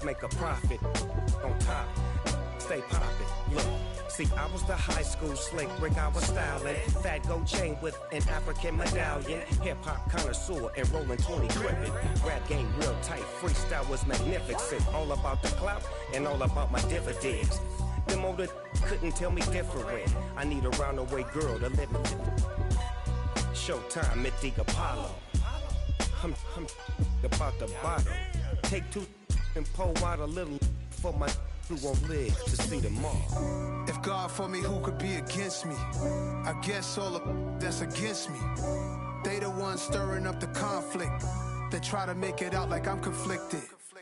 make a profit on top. Stay poppin', look. See, I was the high school slick Rick, I was styling. Fat gold chain with an African medallion. Hip-hop connoisseur and rolling 20 trippin'. Rap game real tight, freestyle was magnificent. All about the clout and all about my dividends. Them older couldn't tell me different. I need a roundaway girl to live in. Showtime at the Apollo. I'm about the bottle. Take two and pour out a little for my who won't live to see tomorrow. If God for me, who could be against me? I guess all the that's against me. They the ones stirring up the conflict. They try to make it out like I'm conflicted. I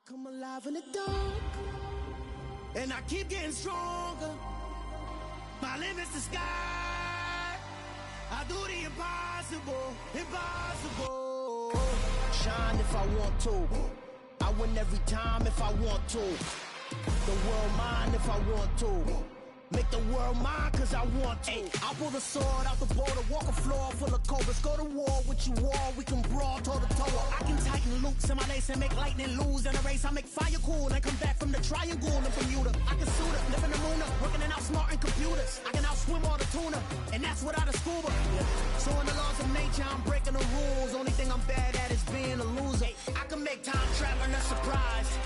come alive in the dark, and I keep getting stronger. My limit's the sky. I do the impossible, impossible. Shine if I want to. I win every time if I want to. The world mine if I want to. Make the world mine cause I want to. I pull the sword out the border, walk a floor full of cobras. Go to war with you all, we can brawl toe to toe. I can tighten loops in my lace and make lightning lose in a race. I make fire cool and come back from the triangle in Bermuda. I can suit up, live in the moon up, working and outsmarting computers. I can outswim all the tuna, and that's without a scuba. So in the laws of nature, I'm breaking the rules. Only thing I'm bad at is being a loser. I can make time traveling a surprise,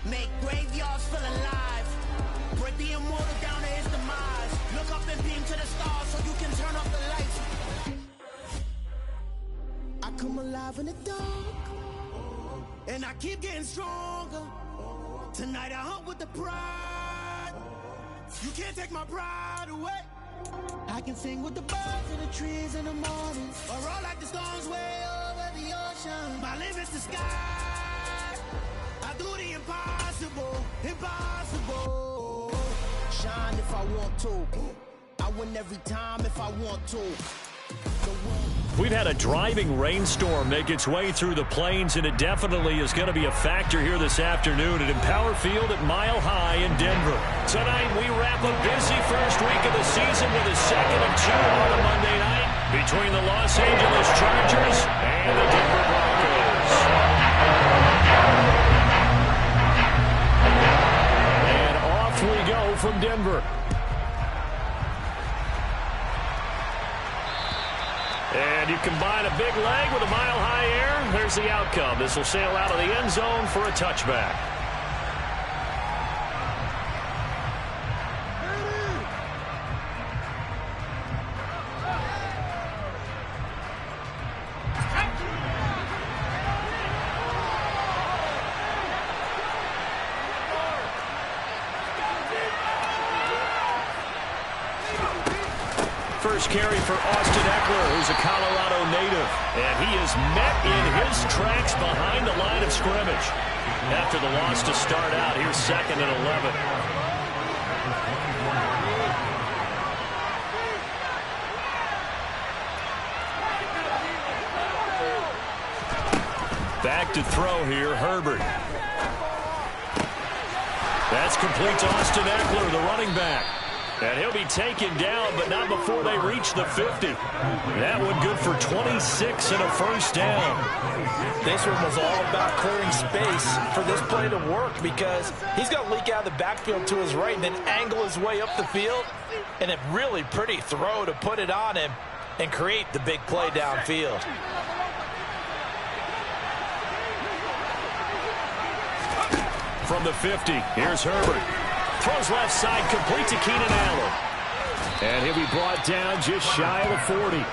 make graveyards feel alive. Break the immortal down to his demise. Look up and beam to the stars so you can turn off the lights. I come alive in the dark, and I keep getting stronger. Tonight I hunt with the pride. You can't take my pride away. I can sing with the birds and the trees in the morning, or roll like the storms way over the ocean. My limit's the sky. I do the impossible, impossible. Shine if I want to. I win every time if I want to. We've had a driving rainstorm make its way through the plains, and it definitely is going to be a factor here this afternoon at Empower Field at Mile High in Denver. Tonight, we wrap a busy first week of the season with a second of two on a Monday night between the Los Angeles Chargers and the Denver Broncos. And off we go from Denver. And you combine a big leg with a mile-high air, there's the outcome. This will sail out of the end zone for a touchback. First carry for Austin Ekeler, who's a Colorado native. And he is met in his tracks behind the line of scrimmage. After the loss to start out, here's 2nd and 11. Back to throw here, Herbert. That's complete to Austin Ekeler, the running back. And he'll be taken down, but not before they reach the 50. That one good for 26 and a first down. This one was all about clearing space for this play to work, because he's going to leak out of the backfield to his right and then angle his way up the field. And a really pretty throw to put it on him and create the big play downfield. From the 50, here's Herbert. Throws left side, complete to Keenan Allen. And he'll be brought down just shy of the 40.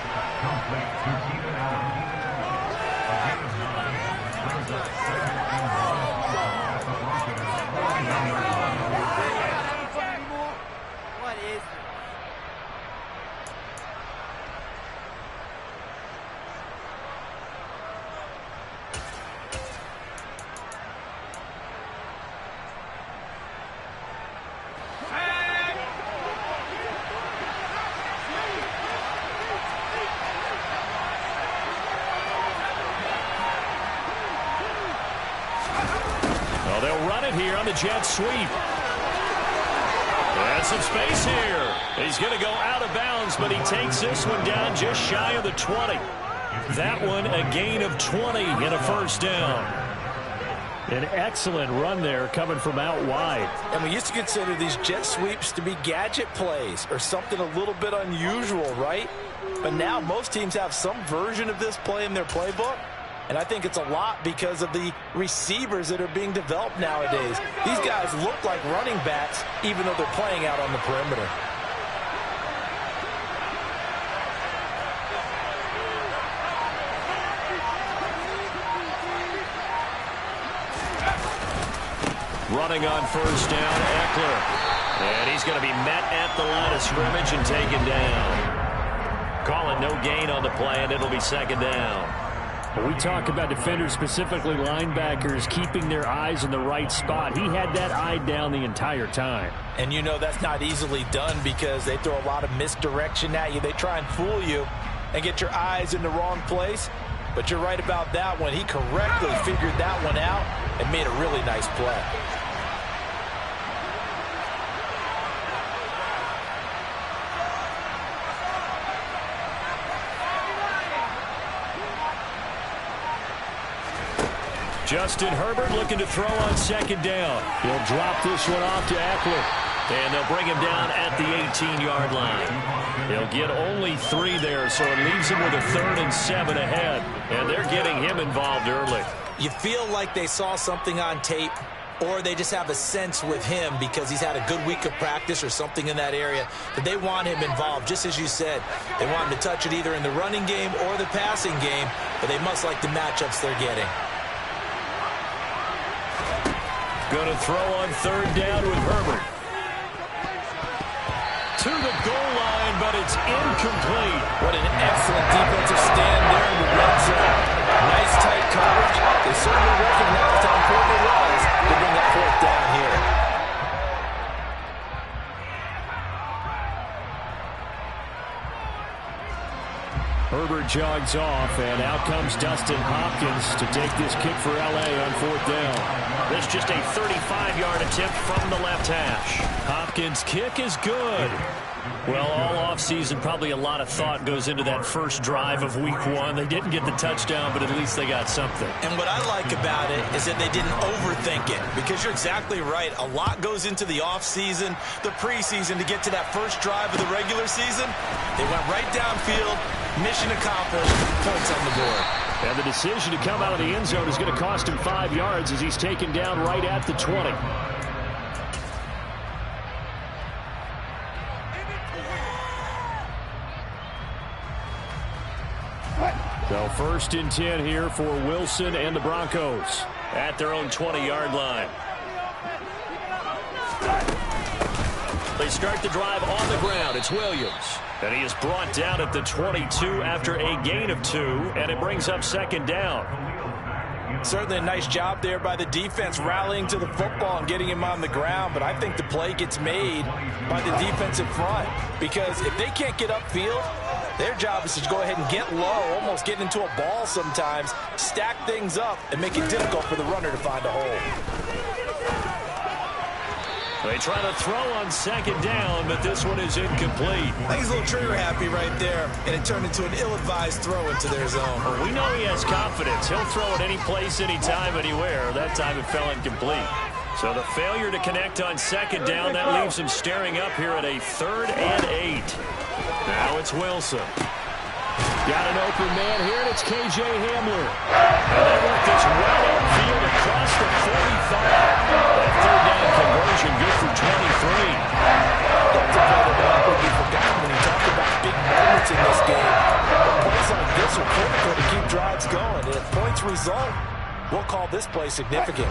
What is it? They'll run it here on the jet sweep. And some space here. He's going to go out of bounds, but he takes this one down just shy of the 20. That one a gain of 20 and a first down. An excellent run there coming from out wide. And we used to consider these jet sweeps to be gadget plays or something a little bit unusual, right? But now most teams have some version of this play in their playbook. And I think it's a lot because of the receivers that are being developed nowadays. These guys look like running backs even though they're playing out on the perimeter. Running on first down, Eckler. And he's going to be met at the line of scrimmage and taken down. Calling no gain on the play, and it'll be second down. When we talk about defenders, specifically linebackers, keeping their eyes in the right spot. He had that eye down the entire time. And you know that's not easily done because they throw a lot of misdirection at you. They try and fool you and get your eyes in the wrong place. But you're right about that one. He correctly figured that one out and made a really nice play. Justin Herbert looking to throw on second down. He'll drop this one off to Eckler. And they'll bring him down at the 18-yard line. He'll get only 3 there, so it leaves him with a 3rd and 7 ahead. And they're getting him involved early. You feel like they saw something on tape, or they just have a sense with him because he's had a good week of practice or something in that area that they want him involved. Just as you said, they want him to touch it either in the running game or the passing game, but they must like the matchups they're getting. Going to throw on 3rd down with Herbert. To the goal line, but it's incomplete. What an excellent defensive stand there in the red zone. Nice tight coverage. They certainly recognized how important it was to bring that 4th down here. Herbert jogs off, and out comes Dustin Hopkins to take this kick for L.A. on 4th down. This just a 35-yard attempt from the left hash. Hopkins' kick is good. Well, all offseason, probably a lot of thought goes into that first drive of week 1. They didn't get the touchdown, but at least they got something. And what I like about it is that they didn't overthink it, because you're exactly right. A lot goes into the offseason, the preseason, to get to that first drive of the regular season. They went right downfield, mission accomplished, points on the board. And the decision to come out of the end zone is going to cost him 5 yards as he's taken down right at the 20. So 1st and 10 here for Wilson and the Broncos at their own 20-yard line. They start the drive on the ground. It's Williams. And he is brought down at the 22 after a gain of 2, and it brings up 2nd down. Certainly a nice job there by the defense rallying to the football and getting him on the ground, but I think the play gets made by the defensive front, because if they can't get upfield, their job is to go ahead and get low, almost get into a ball sometimes, stack things up, and make it difficult for the runner to find a hole. They try to throw on 2nd down, but this one is incomplete. I think he's a little trigger happy right there, and it turned into an ill-advised throw into their zone. Well, we know he has confidence. He'll throw it any place, anytime, anywhere. That time it fell incomplete. So the failure to connect on 2nd down, that leaves him staring up here at a 3rd and 8. Now it's Wilson. Got an open man here, and it's K.J. Hamler. And they work this right upfield across the 45. That 3rd down conversion good for 23. That's a play that will be forgotten when you talk about big moments in this game. But plays like this are critical to keep drives going. And if points result, we'll call this play significant.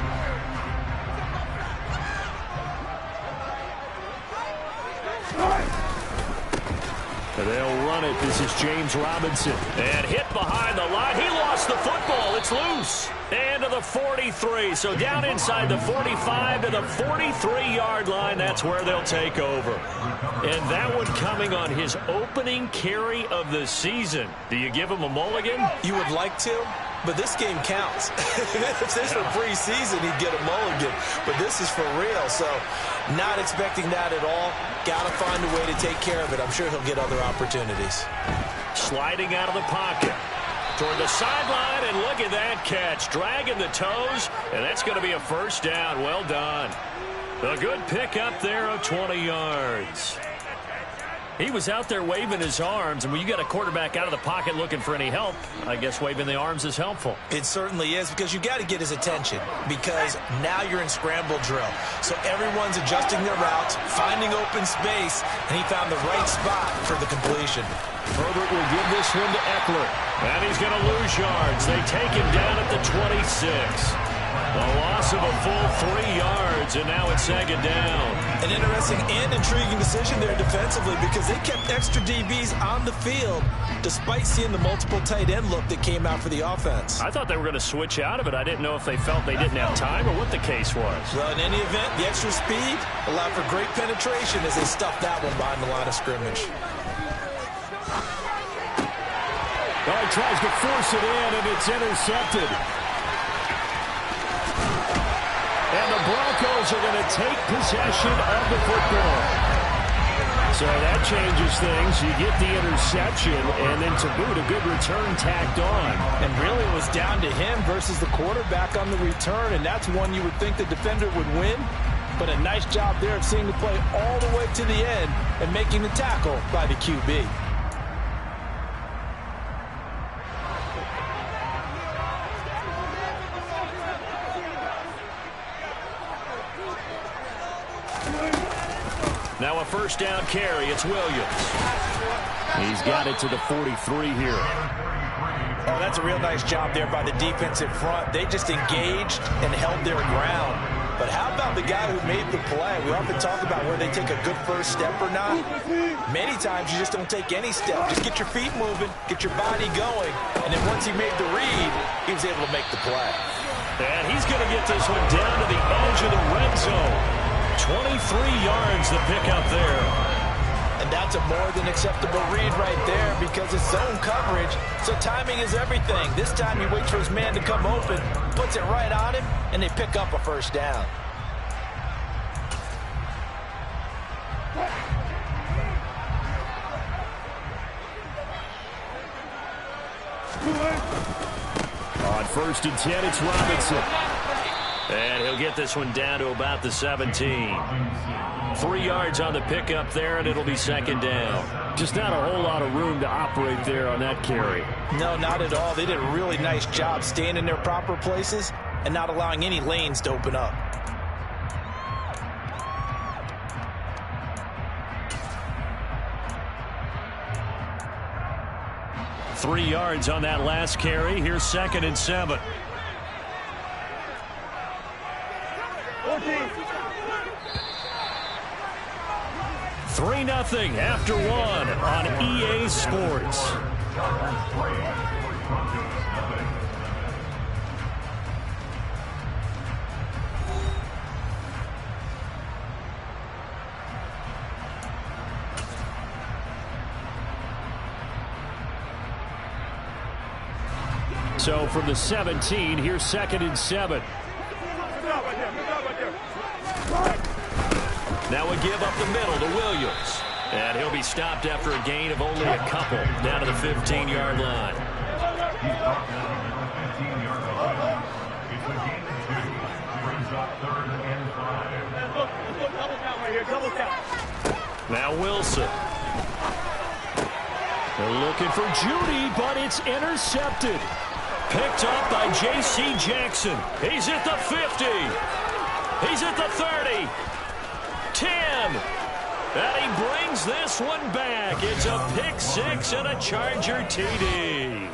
They'll run it. This is James Robinson. And hit behind the line. He lost the football. It's loose. And to the 43. So down inside the 45 to the 43-yard line. That's where they'll take over. And that one coming on his opening carry of the season. Do you give him a mulligan? You would like to, but this game counts. If this were preseason, he'd get a mulligan. But this is for real, so not expecting that at all. Got to find a way to take care of it. I'm sure he'll get other opportunities. Sliding out of the pocket. toward the sideline, and look at that catch. Dragging the toes, and that's going to be a first down. Well done. A good pickup there of 20 yards. He was out there waving his arms, and when you got a quarterback out of the pocket looking for any help, I guess waving the arms is helpful. It certainly is, because you got to get his attention, because now you're in scramble drill. So everyone's adjusting their routes, finding open space, and he found the right spot for the completion. Herbert will give this one to Eckler, and he's going to lose yards. They take him down at the 26. A loss of a full 3 yards, and now it's second down. An interesting and intriguing decision there defensively, because they kept extra DBs on the field despite seeing the multiple tight end look that came out for the offense. I thought they were going to switch out of it. I didn't know if they felt they didn't have time or what the case was. Well, in any event, the extra speed allowed for great penetration as they stuffed that one behind the line of scrimmage. Oh, he tries to force it in, and it's intercepted. And the Broncos are going to take possession of the football. So that changes things. You get the interception, and then to boot, a good return tacked on. And really it was down to him versus the quarterback on the return, and that's one you would think the defender would win. But a nice job there of seeing the play all the way to the end and making the tackle by the QB. Now a first down carry. It's Williams. He's got it to the 43 here. Oh, that's a real nice job there by the defensive front. They just engaged and held their ground. But how about the guy who made the play? We often talk about where they take a good first step or not. Many times you just don't take any step. Just get your feet moving, get your body going, and then once he made the read, he was able to make the play. And he's going to get this one down to the edge of the red zone. 23 yards the pickup there. And that's a more than acceptable read right there, because it's zone coverage, so timing is everything. This time he waits for his man to come open, puts it right on him, and they pick up a first down. On 1st and 10, it's Robinson. And he'll get this one down to about the 17. 3 yards on the pickup there, and it'll be second down. Just not a whole lot of room to operate there on that carry. No, not at all. They did a really nice job staying in their proper places and not allowing any lanes to open up. Three yards on that last carry. Here's 2nd and 7. 3-0 after 1 on EA Sports. So from the 17, here's 2nd and 7. Now we give up the middle to Williams. And he'll be stopped after a gain of only a couple, down to the 15-yard line. Now Wilson. They're looking for Judy, but it's intercepted. Picked up by J.C. Jackson. He's at the 50. He's at the 30. 10. And he brings this one back. It's a pick six and a Charger TD.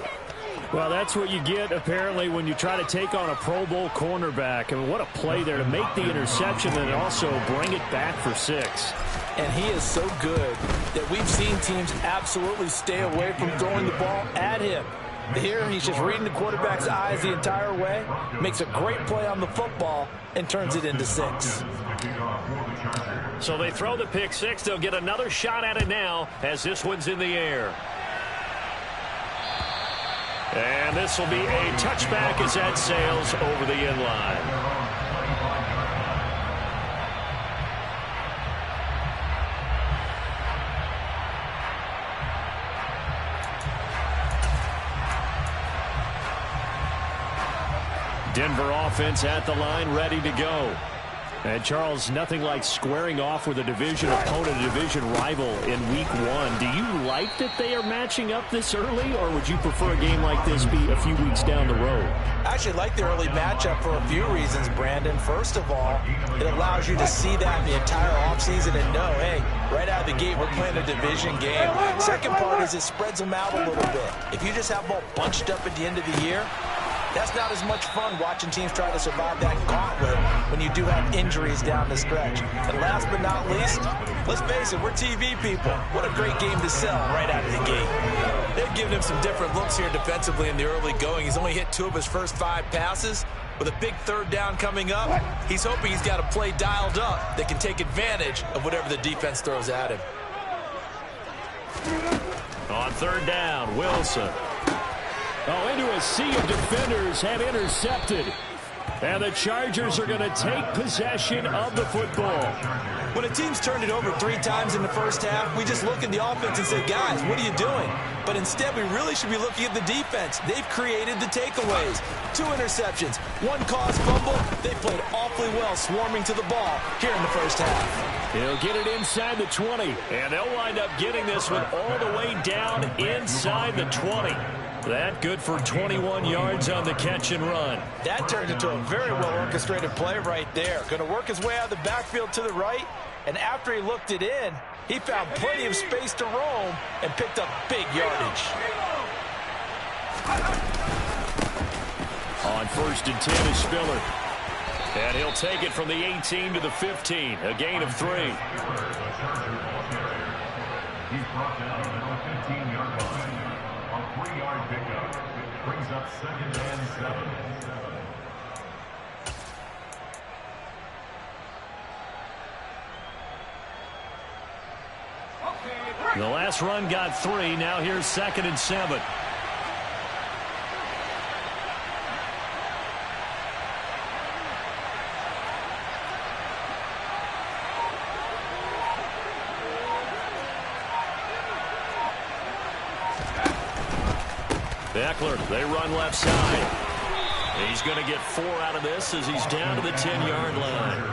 Well, that's what you get, apparently, when you try to take on a Pro Bowl cornerback. I mean, what a play there to make the interception and also bring it back for 6. And he is so good that we've seen teams absolutely stay away from throwing the ball at him. Here, he's just reading the quarterback's eyes the entire way, makes a great play on the football, and turns it into 6. So they throw the pick six. They'll get another shot at it now as this one's in the air. And this will be a touchback as that sails over the end line. Denver offense at the line, ready to go. And, Charles, nothing like squaring off with a division opponent, a division rival in week one. Do you like that they are matching up this early, or would you prefer a game like this be a few weeks down the road? I actually like the early matchup for a few reasons, Brandon. First of all, it allows you to see that the entire offseason and know, hey, right out of the gate, we're playing a division game. Second part is it spreads them out a little bit. If you just have them all bunched up at the end of the year, that's not as much fun watching teams try to survive that gauntlet when you do have injuries down the stretch. And last but not least, let's face it, we're TV people. What a great game to sell right out of the gate. They've given him some different looks here defensively in the early going. He's only hit 2 of his first 5 passes. With a big third down coming up, he's hoping he's got a play dialed up that can take advantage of whatever the defense throws at him. On third down, Wilson. Oh, into a sea of defenders have intercepted. And the Chargers are going to take possession of the football. When a team's turned it over 3 times in the first half, we just look at the offense and say, guys, what are you doing? But instead, we really should be looking at the defense. They've created the takeaways. 2 interceptions, 1 caused fumble. They played awfully well swarming to the ball here in the first half. He'll get it inside the 20. And they'll wind up getting this one all the way down inside the 20. That good for 21 yards on the catch and run. That turned into a very well-orchestrated play right there. Going to work his way out of the backfield to the right, and after he looked it in, he found plenty of space to roam and picked up big yardage. On 1st and 10 is Spiller. And he'll take it from the 18 to the 15, a gain of 3. He's brought down at the 15-yard line. A 3-yard pickup brings up 2nd and 7. The last run got 3. Now here's 2nd and 7. Eckler, they run left side. He's going to get 4 out of this as he's down to the 10-yard line.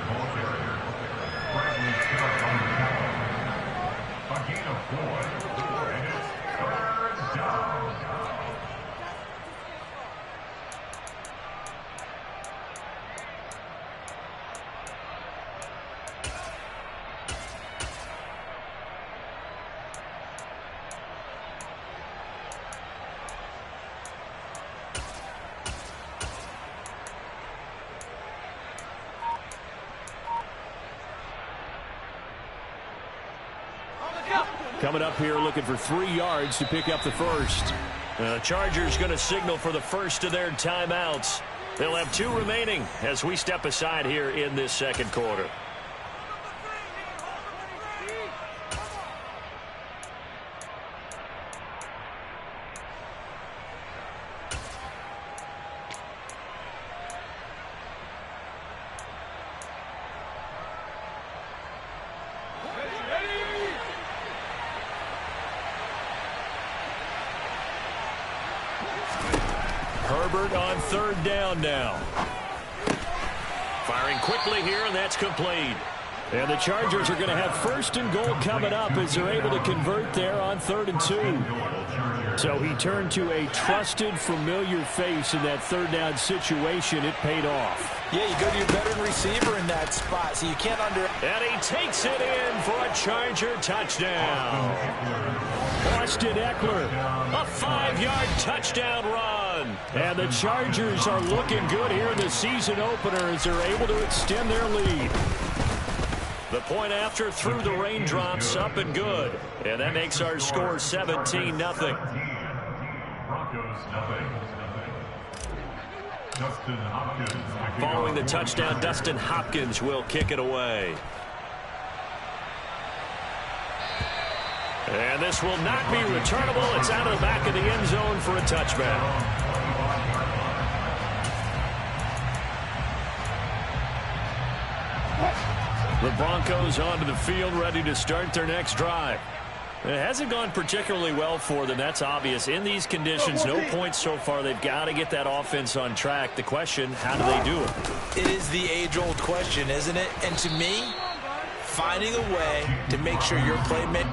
A gain of 4. And it's 3rd down. Coming up here looking for 3 yards to pick up the first. Chargers going to signal for the first of their timeouts. They'll have 2 remaining as we step aside here in this second quarter. Herbert on 3rd down now. Firing quickly here, and that's complete. And the Chargers are going to have 1st and goal coming up as they're able to convert there on 3rd and 2. So he turned to a trusted, familiar face in that 3rd down situation. It paid off. Yeah, you go to your veteran receiver in that spot, so you can't And he takes it in for a Charger touchdown. Austin Eckler, a 5-yard touchdown run. And the Chargers are looking good here in the season opener as they're able to extend their lead. The point after through the raindrops, up and good. And that makes our score 17-0. Following the touchdown, Dustin Hopkins will kick it away. And this will not be returnable. It's out of the back of the end zone for a touchback. The Broncos onto the field, ready to start their next drive. It hasn't gone particularly well for them. That's obvious. In these conditions, no points so far. They've got to get that offense on track. The question, how do they do it? It is the age-old question, isn't it? And to me, finding a way to make sure your playmate...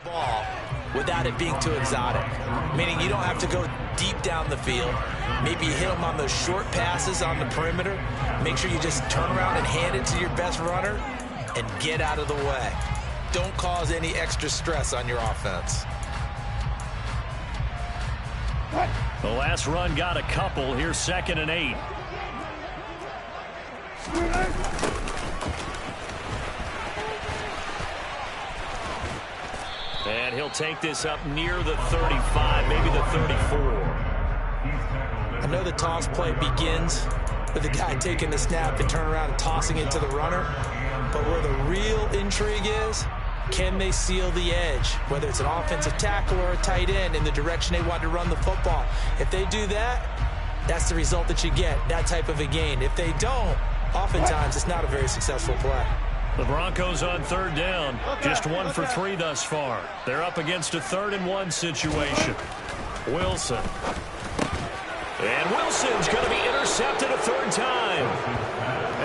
ball without it being too exotic, meaning you don't have to go deep down the field. Maybe you hit them on those short passes on the perimeter. Make sure you just turn around and hand it to your best runner and get out of the way. Don't cause any extra stress on your offense. The last run got a couple. Here's 2nd and 8. And he'll take this up near the 35, maybe the 34. I know the toss play begins with the guy taking the snap and turn around and tossing it to the runner. But where the real intrigue is, can they seal the edge? Whether it's an offensive tackle or a tight end in the direction they want to run the football. If they do that, that's the result that you get, that type of a gain. If they don't, oftentimes it's not a very successful play. The Broncos on 3rd down. Just 1 for 3 thus far. They're up against a 3rd and 1 situation. Wilson. And Wilson's going to be intercepted a 3rd time.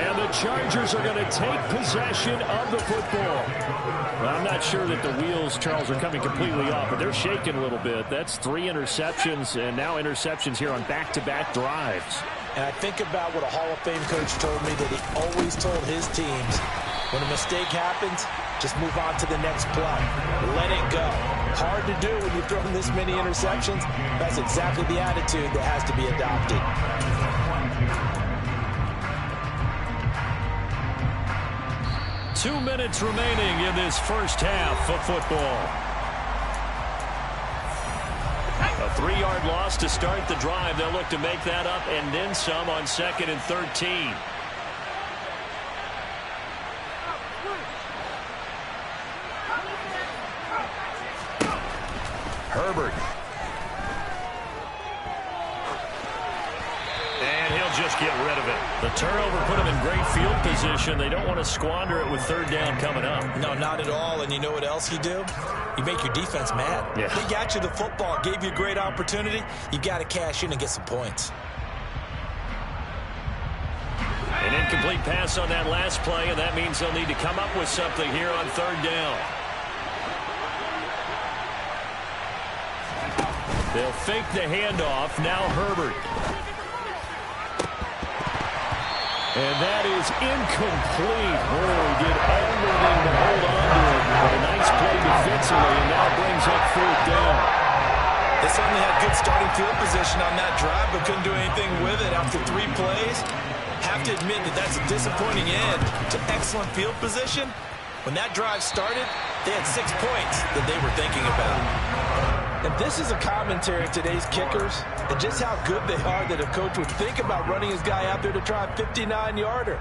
And the Chargers are going to take possession of the football. Well, I'm not sure that the wheels, Charles, are coming completely off, but they're shaking a little bit. That's 3 interceptions, and now interceptions here on back-to-back drives. And I think about what a Hall of Fame coach told me that he always told his teams, when a mistake happens, just move on to the next play. Let it go. Hard to do when you've thrown this many interceptions. That's exactly the attitude that has to be adopted. 2 minutes remaining in this first half of football. A 3-yard loss to start the drive. They'll look to make that up and then some on 2nd and 13. Herbert. And he'll just get rid of it. The turnover put him in great field position. They don't want to squander it with 3rd down coming up. No, not at all. And you know what else you do? You make your defense mad. Yeah. They got you the football, gave you a great opportunity. You got to cash in and get some points. An incomplete pass on that last play, and that means they'll need to come up with something here on 3rd down. They'll fake the handoff. Now Herbert. And that is incomplete. Oh, he did everything to hold on to it. But a nice play defensively, and now brings up 4th down. They certainly had good starting field position on that drive, but couldn't do anything with it after 3 plays. Have to admit that that's a disappointing end to excellent field position. When that drive started, they had 6 points that they were thinking about. And this is a commentary of today's kickers and just how good they are that a coach would think about running his guy out there to try a 59-yarder.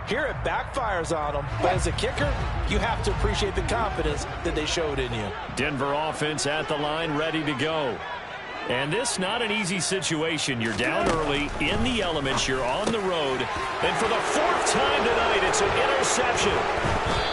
Here it backfires on them, but as a kicker, you have to appreciate the confidence that they showed in you. Denver offense at the line, ready to go. And this not an easy situation. You're down early, in the elements, you're on the road. And for the 4th time tonight, it's an interception.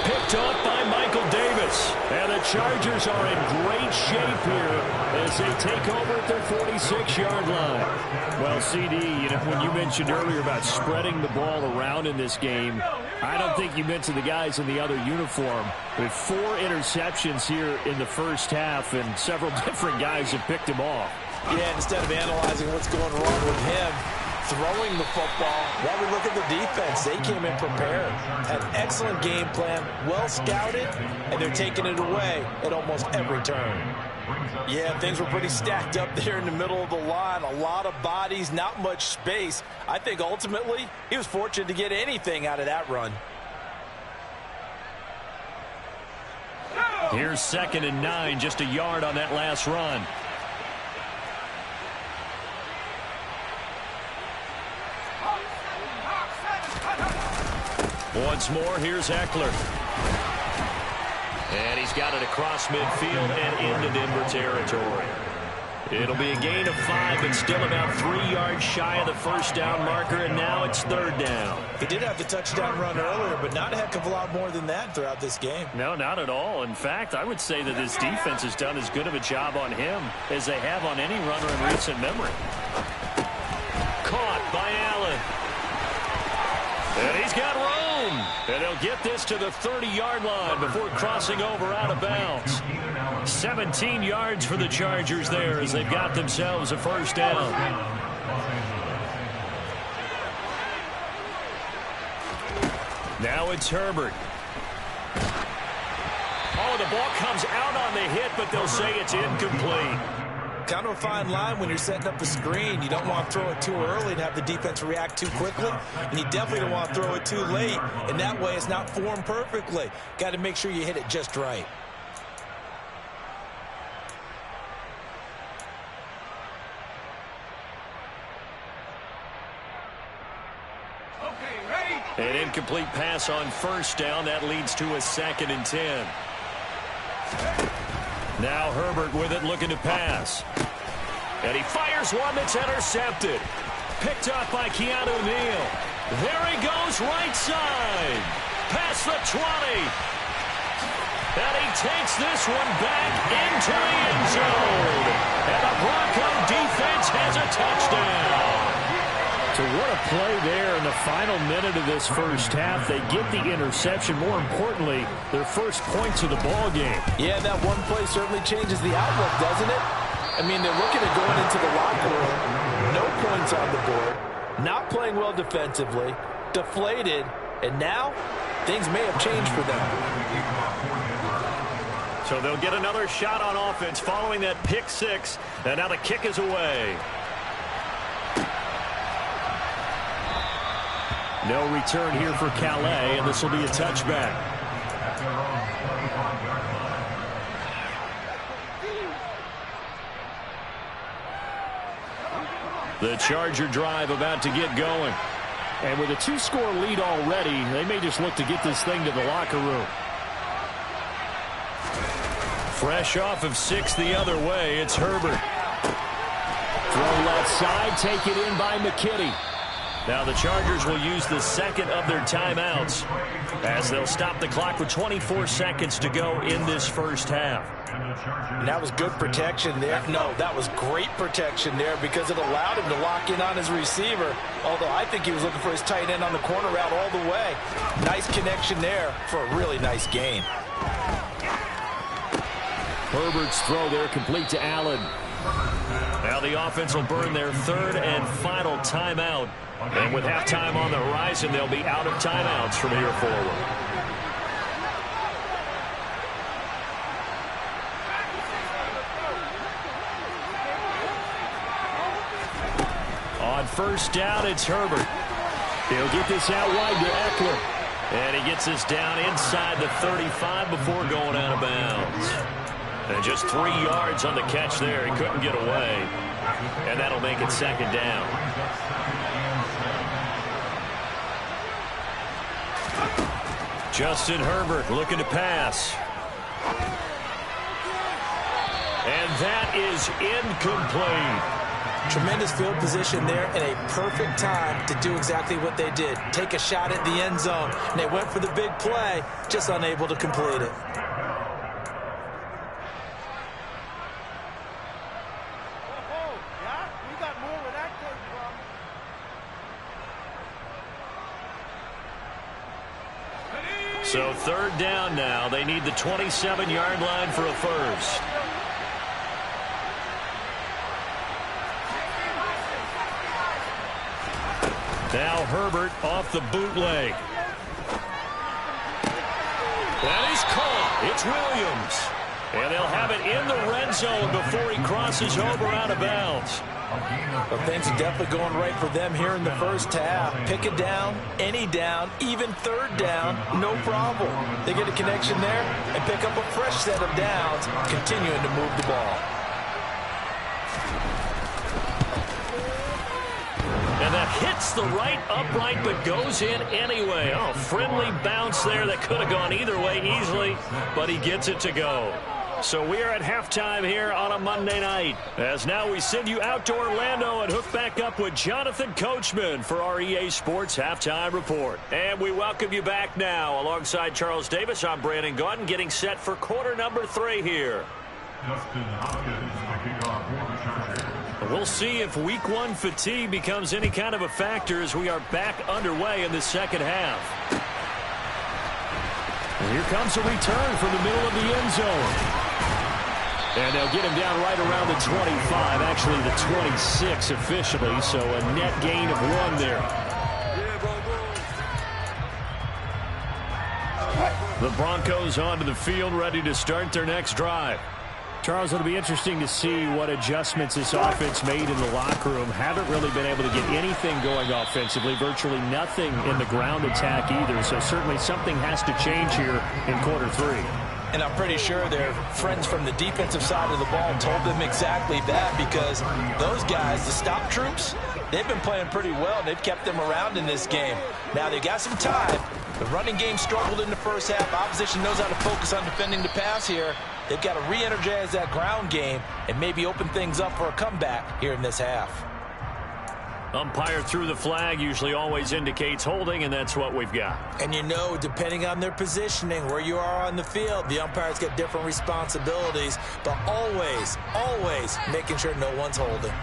Picked off by Michael Davis. And the Chargers are in great shape here as they take over at their 46-yard line. Well, CD, you know, when you mentioned earlier about spreading the ball around in this game, I don't think you mentioned the guys in the other uniform. With 4 interceptions here in the first half, and several different guys have picked him off. Yeah, instead of analyzing what's going wrong with him, throwing the football, while we look at the defense, they came in prepared. Had an excellent game plan, well scouted, and they're taking it away at almost every turn. Yeah, things were pretty stacked up there in the middle of the line. A lot of bodies, not much space. I think ultimately he was fortunate to get anything out of that run. Here's 2nd and 9, just a yard on that last run. Once more, here's Eckler. And he's got it across midfield and into Denver territory. It'll be a gain of 5, but still about 3 yards shy of the first down marker, and now it's third down. He did have the touchdown run earlier, but not a heck of a lot more than that throughout this game. No, not at all. In fact, I would say that this defense has done as good of a job on him as they have on any runner in recent memory. Caught by Allen. And he's got room. And they'll get this to the 30-yard line before crossing over out of bounds. 17 yards for the Chargers there as they've got themselves a first down. Now it's Herbert. Oh, the ball comes out on the hit, but they'll say it's incomplete. Kind of a fine line when you're setting up a screen. You don't want to throw it too early and have the defense react too quickly. And you definitely don't want to throw it too late. And that way it's not formed perfectly. Got to make sure you hit it just right. An incomplete pass on first down. That leads to a 2nd and 10. Now Herbert with it, looking to pass. And he fires one that's intercepted. Picked up by Keanu Neal. There he goes, right side. Past the 20. And he takes this one back into the end zone. And the Bronco defense has a touchdown. So what a play there in the final minute of this first half. They get the interception. More importantly, their first points of the ball game. Yeah, that one play certainly changes the outlook, doesn't it? I mean, they're looking at going into the locker room. No points on the board. Not playing well defensively. Deflated. And now, things may have changed for them. So they'll get another shot on offense following that pick 6. And now the kick is away. No return here for Calais, and this will be a touchback. The Charger drive about to get going. And with a 2-score lead already, they may just look to get this thing to the locker room. Fresh off of 6 the other way, it's Herbert. Throw left side, take it in by McKitty. Now the Chargers will use the 2nd of their timeouts as they'll stop the clock with 24 seconds to go in this first half. And that was good protection there. No, that was great protection there because it allowed him to lock in on his receiver. Although I think he was looking for his tight end on the corner route all the way. Nice connection there for a really nice gain. Herbert's throw there complete to Allen. Now the offense will burn their 3rd and final timeout. And with halftime on the horizon, they'll be out of timeouts from here forward. On first down, it's Herbert. He'll get this out wide to Eckler. And he gets this down inside the 35 before going out of bounds. And just 3 yards on the catch there. He couldn't get away. And that'll make it 2nd down. Justin Herbert looking to pass. And that is incomplete. Tremendous field position there and a perfect time to do exactly what they did. Take a shot at the end zone. And they went for the big play, just unable to complete it. So 3rd down now. They need the 27-yard line for a first. Now Herbert off the bootleg. That is caught. It's Williams. And they'll have it in the red zone before he crosses over out of bounds. Well, things are definitely going right for them here in the first half. Pick it down, any down, even 3rd down, no problem. They get a connection there and pick up a fresh set of downs, continuing to move the ball. And that hits the right upright but goes in anyway. Oh, friendly bounce there that could have gone either way easily, but he gets it to go. So we are at halftime here on a Monday night. As now we send you out to Orlando and hook back up with Jonathan Coachman for our EA Sports Halftime Report. And we welcome you back now. Alongside Charles Davis, I'm Brandon Gaudin, getting set for quarter number 3 here. Justin Hopkins, the kickoff for the Chargers. We'll see if week 1 fatigue becomes any kind of a factor as we are back underway in the second half. And here comes a return from the middle of the end zone. And they'll get him down right around the 25, actually the 26 officially, so a net gain of 1 there. The Broncos onto the field, ready to start their next drive. Charles, it'll be interesting to see what adjustments this offense made in the locker room. Haven't really been able to get anything going offensively, virtually nothing in the ground attack either, so certainly something has to change here in quarter 3. And I'm pretty sure their friends from the defensive side of the ball told them exactly that, because those guys, the stop troops, they've been playing pretty well. They've kept them around in this game. Now they've got some time. The running game struggled in the first half. Opposition knows how to focus on defending the pass here. They've got to re-energize that ground game and maybe open things up for a comeback here in this half. Umpire threw the flag, usually always indicates holding, and that's what we've got. And you know, depending on their positioning, where you are on the field, the umpires get different responsibilities, but always, always making sure no one's holding.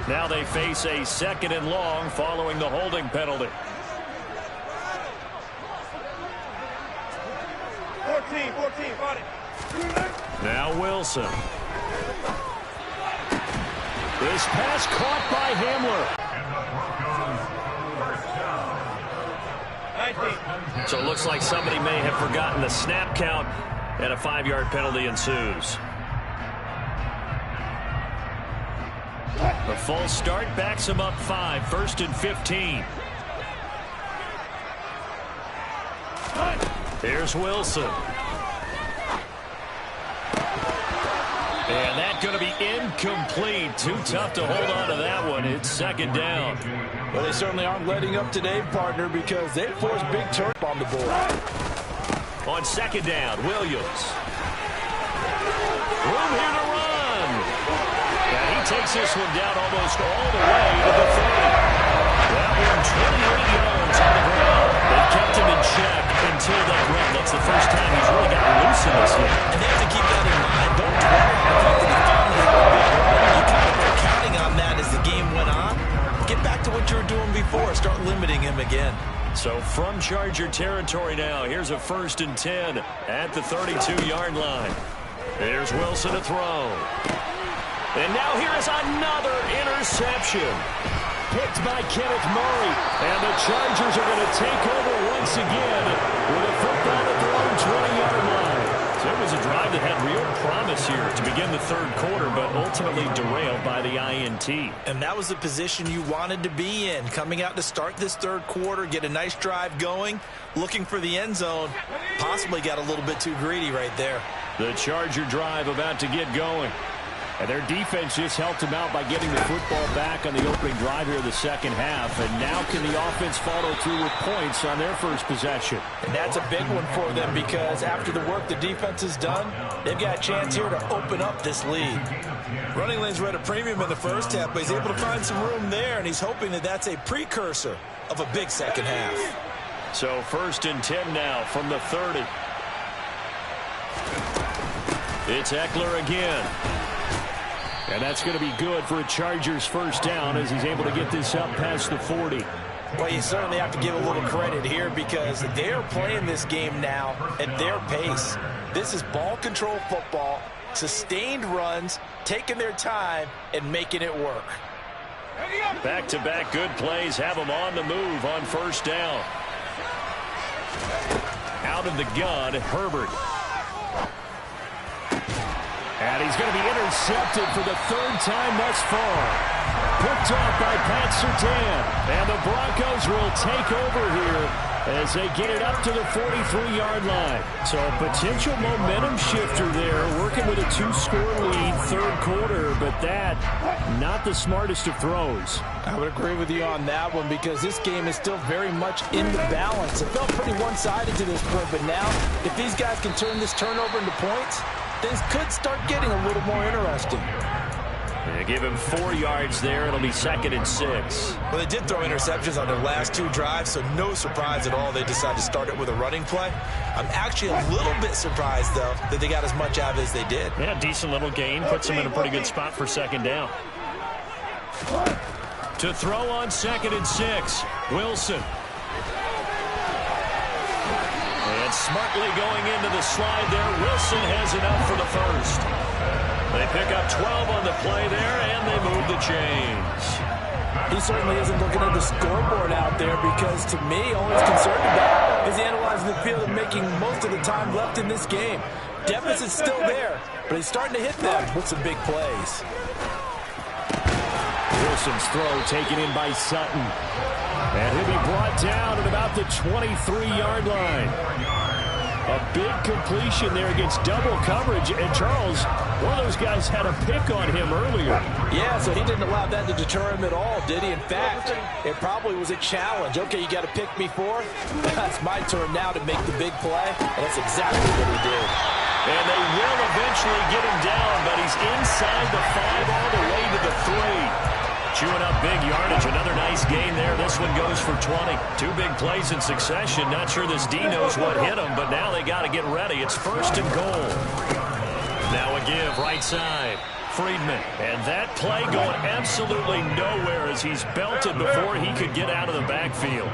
Now they face a 2nd and long following the holding penalty. 14, got it. Now Wilson. This pass caught by Hamler. So it looks like somebody may have forgotten the snap count, and a 5-yard penalty ensues. The false start backs him up 5, 1st and 15. Here's Wilson. And that's going to be incomplete. Too tough to hold on to that one. It's 2nd down. Well, they certainly aren't letting up today, partner, because they forced big turn on the board. On 2nd down, Williams. Room here to run. And he takes this one down almost all the way to the 30. That one 28 yards on the ground. They kept him in check until that run. That's the first time he's really gotten loose in this game. And they have to keep that in mind. Don't dwell on the fact that he finally had a big run. You kind of were counting on that as the game went on. Get back to what you were doing before. Start limiting him again. So from Charger territory now, here's a 1st and 10 at the 32-yard line. There's Wilson to throw. And now here is another interception. Picked by Kenneth Murray. And the Chargers are going to take over once again with a football at their own 20-yard line. So it was a drive that had real promise here to begin the 3rd quarter, but ultimately derailed by the INT. And that was the position you wanted to be in. Coming out to start this 3rd quarter, get a nice drive going, looking for the end zone. Possibly got a little bit too greedy right there. The Charger drive about to get going. And their defense just helped them out by getting the football back on the opening drive here of the 2nd half. And now can the offense follow through with points on their first possession? And that's a big one for them, because after the work the defense has done, they've got a chance here to open up this lead. Running lanes were at a premium in the first half, but he's able to find some room there, and he's hoping that that's a precursor of a big second half. So 1st and 10 now from the 30. It's Eckler again. And that's going to be good for a Chargers 1st down as he's able to get this up past the 40. Well, you certainly have to give a little credit here, because they're playing this game now at their pace. This is ball control football, sustained runs, taking their time, and making it work. Back-to-back good plays have them on the move on 1st down. Out of the gun, Herbert. And he's going to be intercepted for the 3rd time thus far. Picked off by Pat Surtain. And the Broncos will take over here as they get it up to the 43-yard line. So a potential momentum shifter there, working with a 2-score lead, third quarter, but that, not the smartest of throws. I would agree with you on that one because this game is still very much in the balance. It felt pretty one-sided to this point, but now if these guys can turn this turnover into points, things could start getting a little more interesting. They give him 4 yards there. It'll be 2nd and 6. Well, they did throw interceptions on their last 2 drives, so no surprise at all they decided to start it with a running play. I'm actually a little bit surprised, though, that they got as much out of it as they did. Yeah, decent little gain. Puts them in a pretty good spot for 2nd down. To throw on 2nd and 6, Wilson. And smartly going into the slide there. Wilson has enough for the first. They pick up 12 on the play there, and they move the chains. He certainly isn't looking at the scoreboard out there because, to me, all he's concerned about is analyzing the field and making most of the time left in this game. Deficit's still there, but he's starting to hit them with some big plays. Wilson's throw taken in by Sutton. And he'll be brought down at about the 23-yard line. A big completion there against double coverage. And Charles, one of those guys had a pick on him earlier. Yeah, so he didn't allow that to deter him at all, did he? In fact, it probably was a challenge. Okay, you got to pick me for? That's my turn now to make the big play. And that's exactly what he did. And they will eventually get him down, but he's inside the 5 all the way to the 3. Chewing up big yardage. Another nice gain there. This one goes for 20. 2 big plays in succession. Not sure this D knows what hit him, but now they got to get ready. It's 1st and goal. Now a give right side. Friedman. And that play going absolutely nowhere as he's belted before he could get out of the backfield.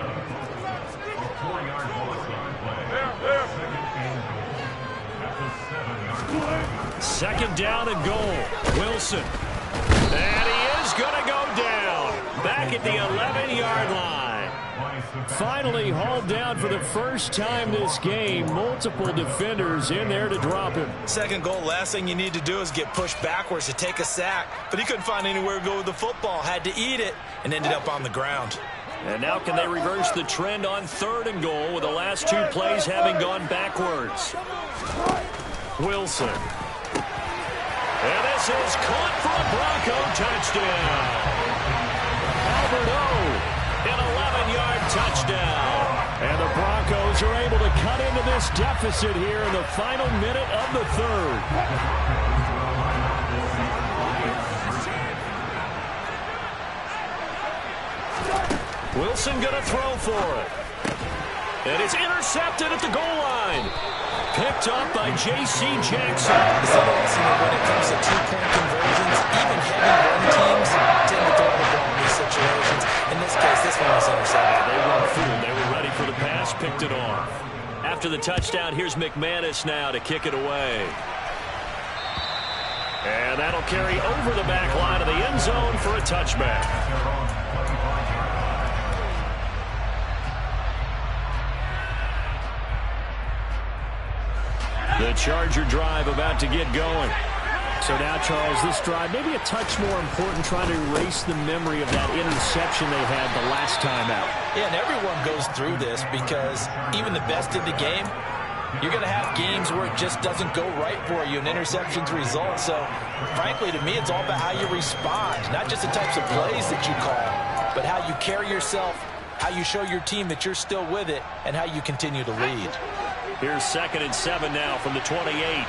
Second down and goal. Wilson. And he is going to go down. Back at the 11-yard line. Finally hauled down for the first time this game. Multiple defenders in there to drop him. Second goal, last thing you need to do is get pushed backwards to take a sack. But he couldn't find anywhere to go with the football. Had to eat it and ended up on the ground. And now can they reverse the trend on 3rd and goal with the last 2 plays having gone backwards? Wilson. And this is caught for a Bronco touchdown. Albert O, an 11-yard touchdown. And the Broncos are able to cut into this deficit here in the final minute of the 3rd. Wilson going to throw for it. And it's intercepted at the goal line. Picked up by J.C. Jackson. It's interesting that when it comes to 2-point conversions, even heavy run teams tend to throw the ball in these situations. In this case, this one was intercepted. They weren't fooled. They were ready for the pass, picked it off. After the touchdown, here's McManus now to kick it away. And that'll carry over the back line of the end zone for a touchback. The Charger drive about to get going. So now, Charles, this drive maybe a touch more important, trying to erase the memory of that interception they had the last time out. Yeah, and everyone goes through this because even the best in the game, you're going to have games where it just doesn't go right for you, and interceptions result. So, frankly, to me, it's all about how you respond, not just the types of plays that you call, but how you carry yourself, how you show your team that you're still with it, and how you continue to lead. Here's 2nd and 7 now from the 28.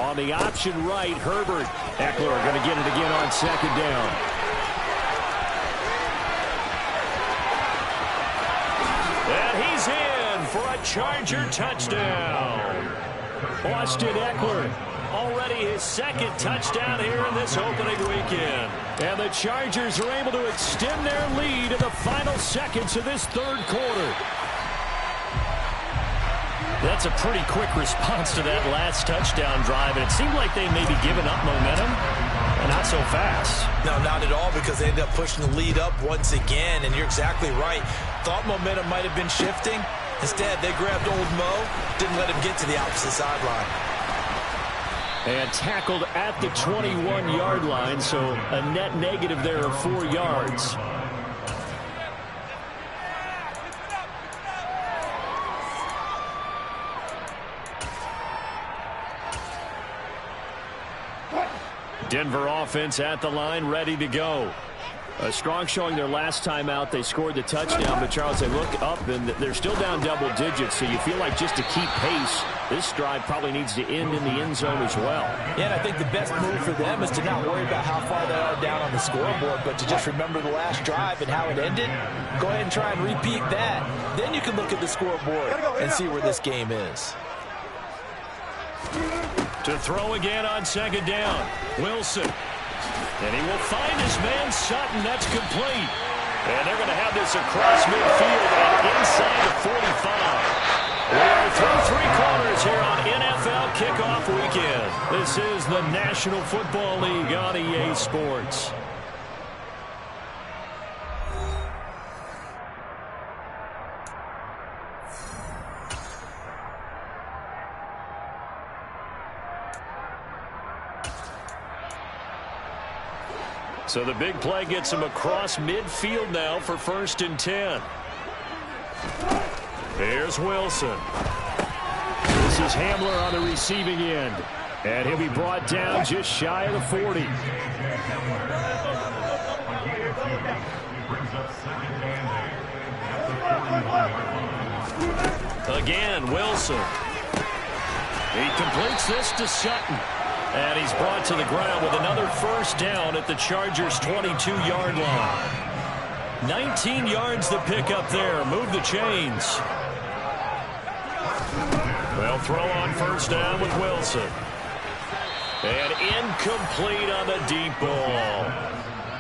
On the option right, Herbert. Eckler going to get it again on 2nd down. And he's in for a Charger touchdown. Austin Eckler. Already his 2nd touchdown here in this opening weekend. And the Chargers are able to extend their lead in the final seconds of this 3rd quarter. That's a pretty quick response to that last touchdown drive. And it seemed like they may be giving up momentum. And not so fast. No, not at all, because they ended up pushing the lead up once again. And you're exactly right. Thought momentum might have been shifting. Instead, they grabbed old Mo, didn't let him get to the opposite sideline. And tackled at the 21-yard line, so a net negative there of 4 yards. Denver offense at the line, ready to go. A strong showing their last time out. They scored the touchdown, but Charles, they look up and they're still down double digits, so you feel like just to keep pace, this drive probably needs to end in the end zone as well. Yeah, and I think the best move for them is to not worry about how far they are down on the scoreboard, but to just remember the last drive and how it ended. Go ahead and try and repeat that. Then you can look at the scoreboard and see where this game is. To throw again on second down, Wilson. And he will find his man Sutton. That's complete. And they're going to have this across midfield and inside the 45. We are through 3 quarters here on NFL Kickoff Weekend. This is the National Football League on EA Sports. So the big play gets him across midfield now for 1st and 10. Here's Wilson. This is Hamler on the receiving end. And he'll be brought down just shy of the 40. Again, Wilson. He completes this to Sutton. And he's brought to the ground with another 1st down at the Chargers' 22-yard line. 19 yards to pick up there. Move the chains. Well, throw on 1st down with Wilson. And incomplete on the deep ball.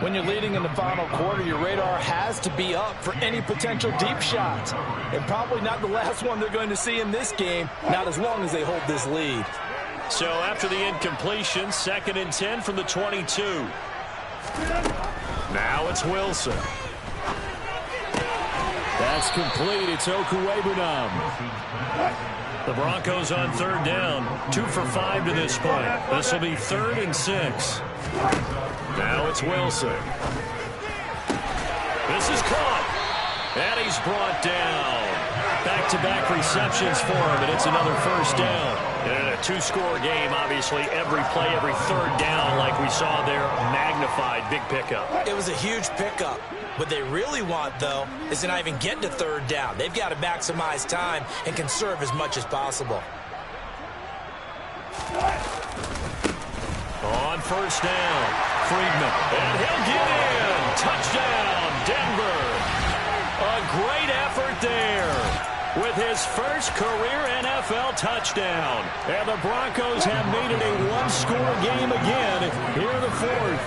When you're leading in the final quarter, your radar has to be up for any potential deep shots. And probably not the last one they're going to see in this game, not as long as they hold this lead. So after the incompletion, 2nd and 10 from the 22. Now it's Wilson. That's complete. It's Okuwebunam. The Broncos on 3rd down. 2 for 5 to this point. This will be 3rd and 6. Now it's Wilson. This is caught. And he's brought down. Back-to-back receptions for him, and it's another 1st down. In a 2-score game, obviously, every play, every 3rd down, like we saw there, magnified, big pickup. It was a huge pickup. What they really want, though, is to not even get to 3rd down. They've got to maximize time and conserve as much as possible. On 1st down, Friedman. And he'll get in. Touchdown, Denver. A great effort there with his 1st career NFL touchdown. And the Broncos have made it a 1-score game again here in the 4th.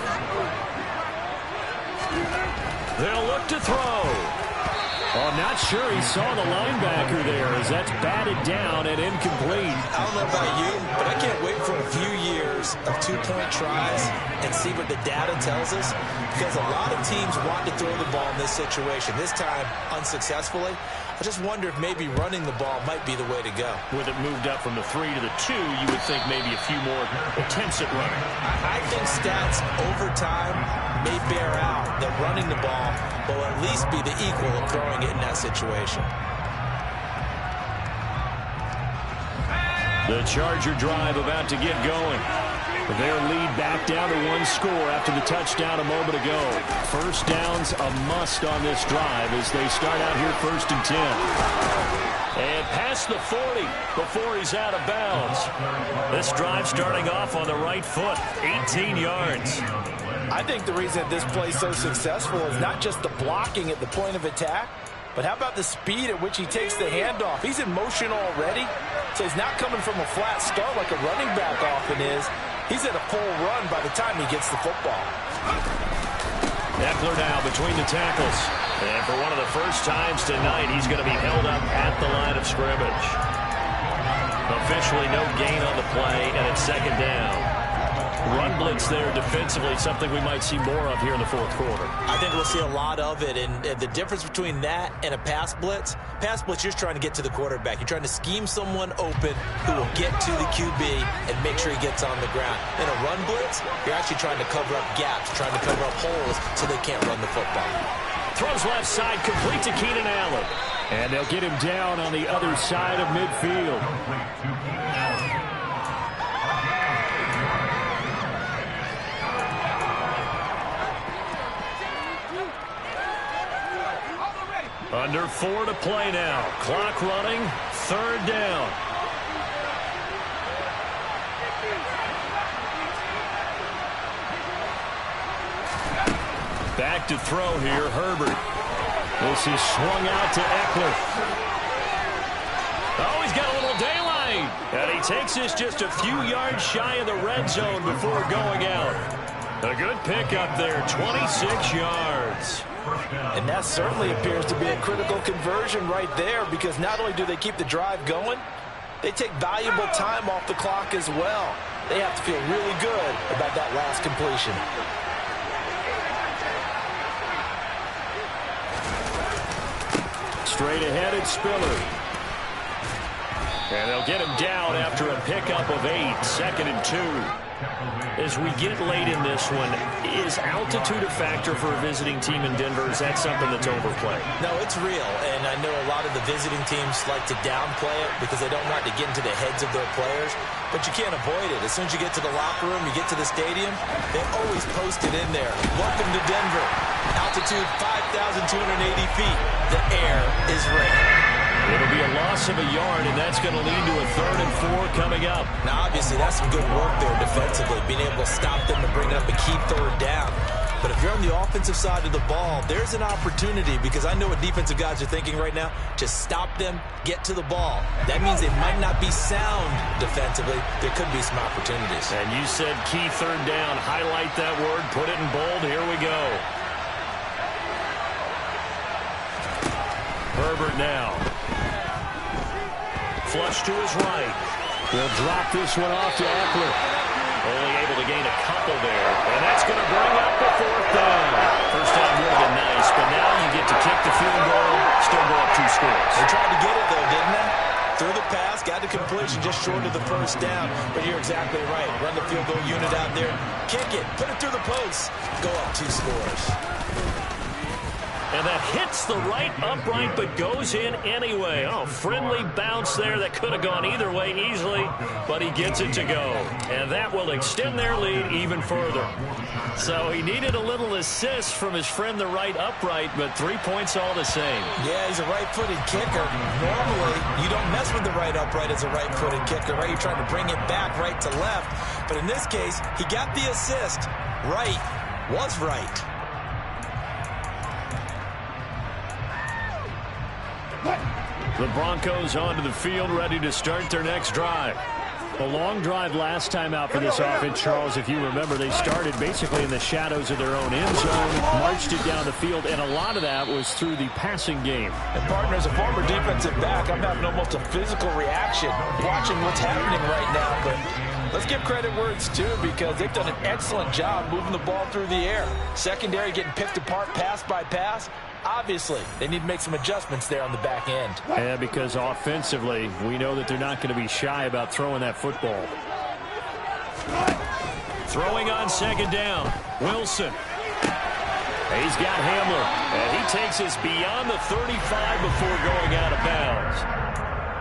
They'll look to throw. Oh, I'm not sure he saw the linebacker there as that's batted down and incomplete. I don't know about you, but I can't wait for a few years of 2-point tries and see what the data tells us, because a lot of teams want to throw the ball in this situation. This time, unsuccessfully. I just wonder if maybe running the ball might be the way to go. With it moved up from the 3 to the 2, you would think maybe a few more attempts at running. I think stats over time may bear out that running the ball will at least be the equal of throwing it in that situation. The Charger drive about to get going. Their lead back down to 1 score after the touchdown a moment ago. 1st down's a must on this drive as they start out here 1st and 10. And past the 40 before he's out of bounds. This drive starting off on the right foot, 18 yards. I think the reason this play is so successful is not just the blocking at the point of attack, but how about the speed at which he takes the handoff? He's in motion already, so he's not coming from a flat start like a running back often is. He's at a full run by the time he gets the football. Eckler now between the tackles. And for one of the first times tonight, he's going to be held up at the line of scrimmage. Officially no gain on the play, and it's 2nd down. run blitz there defensively, something we might see more of here in the fourth quarter. I think we'll see a lot of it, and the difference between that and a pass blitz, you're just trying to get to the quarterback. You're trying to scheme someone open who will get to the QB and make sure he gets on the ground. In a run blitz, you're actually trying to cover up gaps, trying to cover up holes so they can't run the football. Throws left side, complete to Keenan Allen. And they'll get him down on the other side of midfield. Under 4 to play now. Clock running. 3rd down. Back to throw here, Herbert. This is swung out to Eckler. Oh, he's got a little daylight. And he takes this just a few yards shy of the red zone before going out. A good pickup there, 26 yards. And that certainly appears to be a critical conversion right there, because not only do they keep the drive going, they take valuable time off the clock as well. They have to feel really good about that last completion. Straight ahead, it's Spiller. And they'll get him down after a pickup of 8, 2nd and 2. As we get late in this one, is altitude a factor for a visiting team in Denver? Is that something that's overplayed? No, it's real, and I know a lot of the visiting teams like to downplay it because they don't want to get into the heads of their players, but you can't avoid it. As soon as you get to the locker room, you get to the stadium, they always post it in there. Welcome to Denver. Altitude 5,280 feet. The air is rare. It'll be a loss of a yard, and that's going to lead to a 3rd and 4 coming up. Now, obviously, that's some good work there defensively, being able to stop them and bring up a key 3rd down. But if you're on the offensive side of the ball, there's an opportunity, because I know what defensive guys are thinking right now. Just stop them, get to the ball. That means they might not be sound defensively. There could be some opportunities. And you said key 3rd down. Highlight that word. Put it in bold. Here we go. Herbert now. Flush to his right. He'll drop this one off to Eckler. Only able to gain a couple there. And that's going to bring up the 4th down. First down would have been nice, but now you get to kick the field goal, still go up 2 scores. They tried to get it, though, didn't they? Through the pass, got the completion just short of the 1st down. But you're exactly right. Run the field goal unit out there. Kick it. Put it through the post. Go up 2 scores. And that hits the right upright but goes in anyway. Oh, friendly bounce there that could have gone either way easily, but he gets it to go. And that will extend their lead even further. So he needed a little assist from his friend the right upright, but 3 points all the same. Yeah, he's a right-footed kicker. Normally, you don't mess with the right upright as a right-footed kicker, right? You're trying to bring it back right to left. But in this case, he got the assist. Right was right. The Broncos onto the field, ready to start their next drive. A long drive last time out for this offense, Charles. If you remember, they started basically in the shadows of their own end zone, marched it down the field, and a lot of that was through the passing game. And, partner, as a former defensive back, I'm having almost a physical reaction watching what's happening right now. But let's give credit where it's due, because they've done an excellent job moving the ball through the air. Secondary getting picked apart pass by pass. Obviously, they need to make some adjustments there on the back end. Yeah, because offensively, we know that they're not going to be shy about throwing that football. Throwing on 2nd down. Wilson. He's got Hamler. And he takes us beyond the 35 before going out of bounds.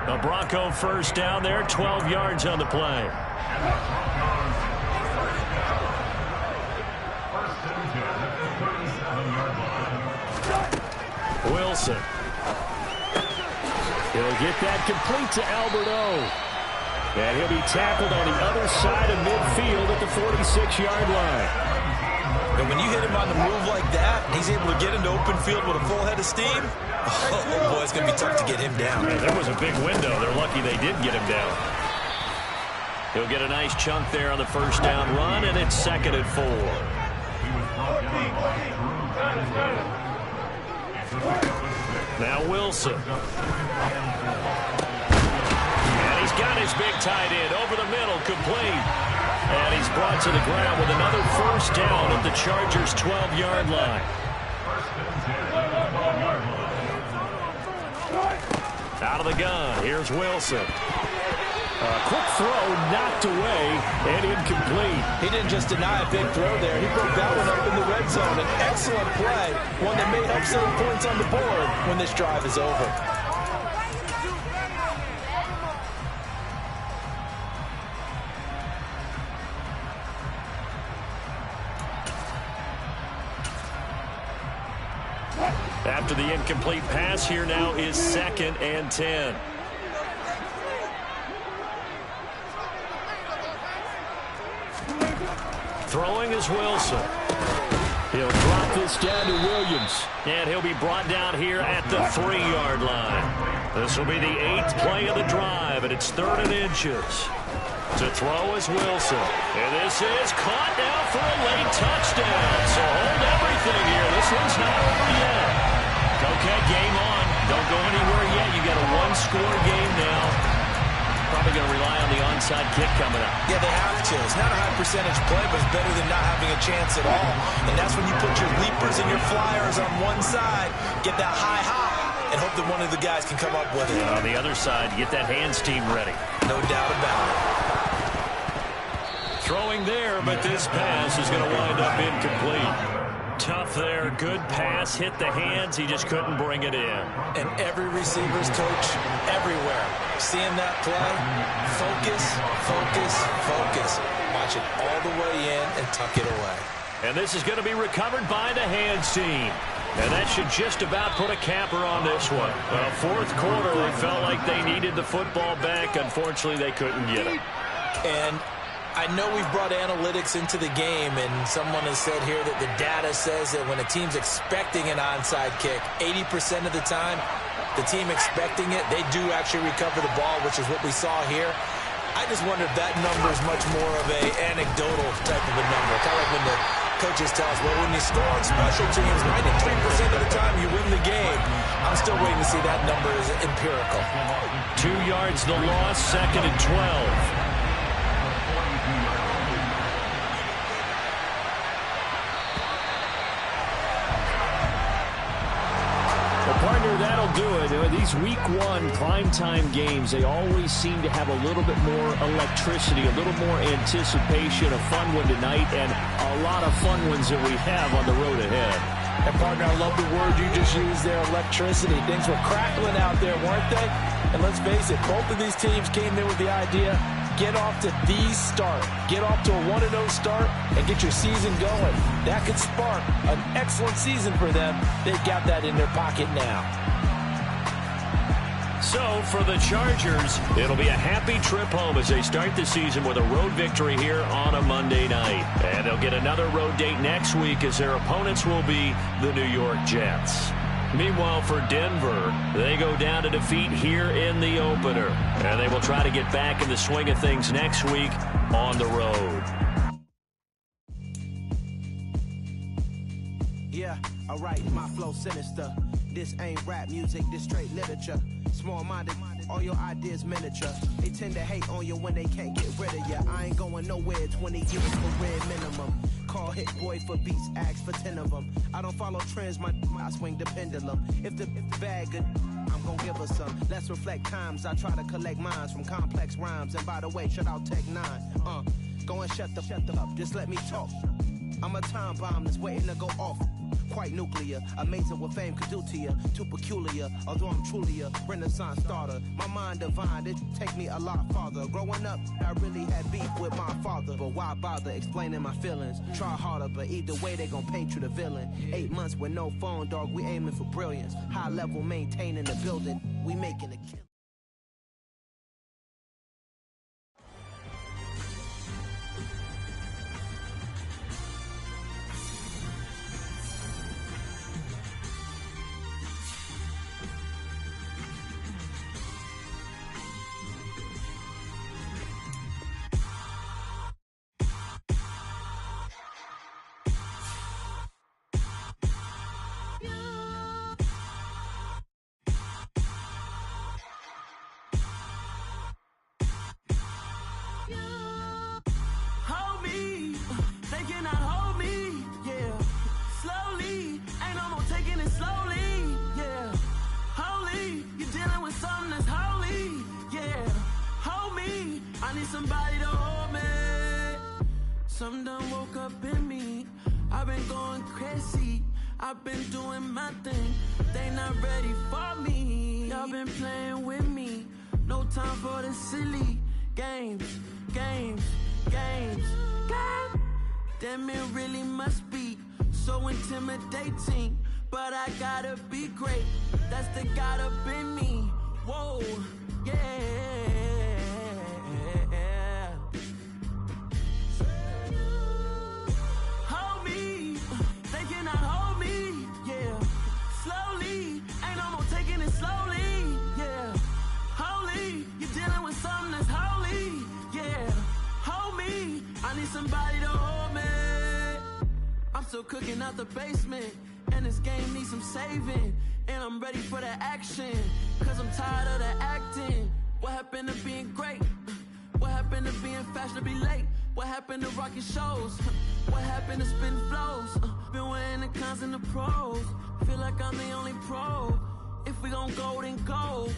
A Bronco 1st down there, 12 yards on the play. Wilson. He'll get that complete to Alberto. And he'll be tackled on the other side of midfield at the 46-yard line. And when you hit him on the move like that, and he's able to get into open field with a full head of steam, oh boy, it's going to be tough to get him down. Yeah, there was a big window. They're lucky they did get him down. He'll get a nice chunk there on the 1st down run, and it's 2nd and 4. Now Wilson. And he's got his big tight end over the middle, complete. And he's brought to the ground with another first down at the Chargers' 12-yard line. Out of the gun, here's Wilson. A quick throw knocked away and incomplete. He didn't just deny a big throw there. He broke that one up in the red zone. An excellent play, one that made excellent points on the board when this drive is over. After the incomplete pass, here now is 2nd and 10. Throwing is Wilson. He'll drop this down to Williams. And he'll be brought down here at the 3-yard line. This will be the 8th play of the drive, and it's 3rd and inches. To throw is Wilson. And this is caught now for a late touchdown. So hold everything here. This one's not over yet. Okay, game on. Don't go anywhere yet. You got a one-score game now. Probably going to rely on the onside kick coming up. Yeah, they have to. It's not a high percentage play, but it's better than not having a chance at all. And that's when you put your leapers and your flyers on one side, get that high hop, and hope that one of the guys can come up with it. And on the other side, get that hands team ready. No doubt about it. Throwing there, but this pass is going to wind up incomplete. Tough there. Good pass. Hit the hands. He just couldn't bring it in. And every receiver's coach everywhere. Seeing that play, focus, focus, focus. Watch it all the way in and tuck it away. And this is going to be recovered by the hands team. And that should just about put a capper on this one. Fourth quarter, they felt like they needed the football back. Unfortunately, they couldn't get it. And I know we've brought analytics into the game, and someone has said here that the data says that when a team's expecting an onside kick, 80% of the time, the team expecting it, they do actually recover the ball, which is what we saw here. I just wonder if that number is much more of a anecdotal type of a number. Kind of like when the coaches tell us, well, when you score on special teams, 93% of the time you win the game. I'm still waiting to see that number is empirical. 2 yards the loss, 2nd and 12. Partner, that'll do it. These week 1 primetime games, they always seem to have a little bit more electricity, a little more anticipation, a fun one tonight, and a lot of fun ones that we have on the road ahead. And, partner, I love the word you just used there, electricity. Things were crackling out there, weren't they? And let's face it, both of these teams came in with the idea, get off to the start. Get off to a 1-0 start and get your season going. That could spark an excellent season for them. They've got that in their pocket now. So for the Chargers, it'll be a happy trip home as they start the season with a road victory here on a Monday night. And they'll get another road date next week as their opponents will be the New York Jets. Meanwhile, for Denver, they go down to defeat here in the opener. And they will try to get back in the swing of things next week on the road. Yeah, alright, my flow sinister. This ain't rap music, this straight literature. Small-minded, all your ideas miniature. They tend to hate on you when they can't get rid of you. I ain't going nowhere, 20 years career minimum. Call Hit Boy for beats, ask for 10 of them. I don't follow trends, I swing the pendulum. If the bag good, I'm gonna give her some. Let's reflect times, I try to collect minds from complex rhymes. And by the way, shut out Tech 9. Go and shut the up, just let me talk. I'm a time bomb that's waiting to go off. Quite nuclear, amazing what fame could do to you. Too peculiar, although I'm truly a renaissance starter. My mind divine, it take me a lot farther. Growing up, I really had beef with my father. But why bother explaining my feelings? Try harder, but either way they gon' paint you the villain. 8 months with no phone, dog, we aiming for brilliance. High level maintaining the building, we making a kill. I've been playing with me. No time for the silly games. Damn, it really must be so intimidating. But I gotta be great. That's the God up in me. Whoa, yeah. Hold me, they cannot hold me, yeah. Slowly, ain't no more taking it slowly, yeah. Holy, you're dealing with something that's holy, yeah. Hold me, I need somebody to hold me. I'm still cooking out the basement, and this game needs some saving. And I'm ready for the action, cause I'm tired of the acting. What happened to being great? What happened to being fashionably late? What happened to rocking shows? What happened to spitting flows? Been weighing the cons and the pros. Feel like I'm the only pro. If we gon' go, then go.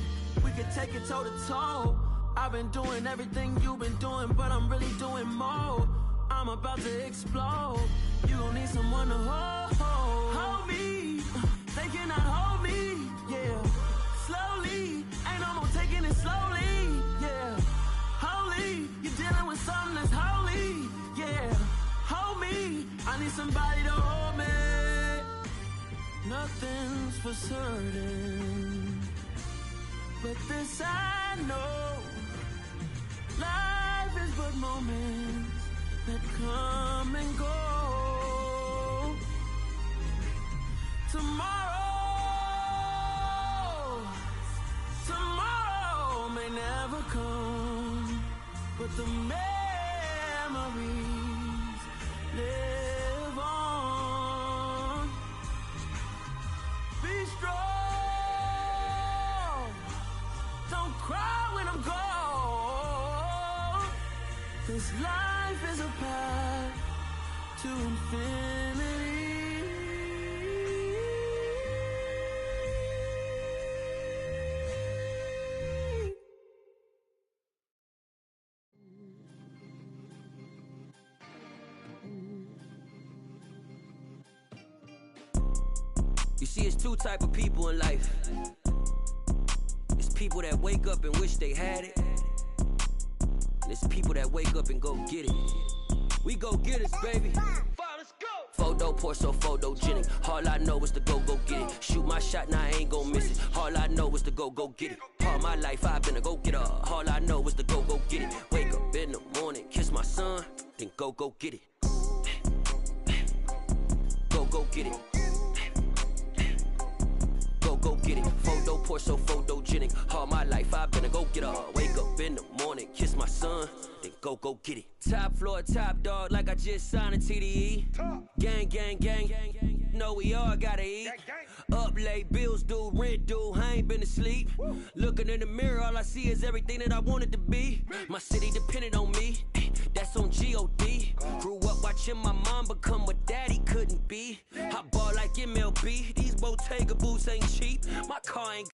We could take it toe to toe. I've been doing everything you've been doing, but I'm really doing more. I'm about to explode. You gon' need someone to hold me. They cannot hold me, yeah. Slowly, ain't no more taking it slowly, yeah. Holy, you're dealing with something that's holy, yeah. Hold me, I need somebody to hold me. Nothing's for certain, but this I know. Life is but moments that come and go. Tomorrow may never come, but the memories live on. Be strong, don't cry when I'm gone. This life is a path to infinity. You see, it's two type of people in life. It's people that wake up and wish they had it, and it's people that wake up and go get it. We go get it, baby. Let's go. Photo pour so photogenic. All I know is to go get it. Shoot my shot, now I ain't gon' miss it. All I know is to go get it. All my life I've been a go-getter. All I know is to go get it. Wake up in the morning, kiss my son, then go get it. Go get it. Go get it. Photo pour so photogenic. All my life I've been a go-getter. Wake up in the morning, kiss my son, then go get it. Top floor, top dog, like I just signed a TDE. Gang. Know we all gotta eat. Up late, bills due, rent due, I ain't been asleep. Looking in the mirror, all I see is everything that I wanted to be. My city depended on me, that's on G.O.D. Grew up watching my mom become what daddy couldn't be. I ball like MLB, these Bottega boots ain't cheap. My car ain't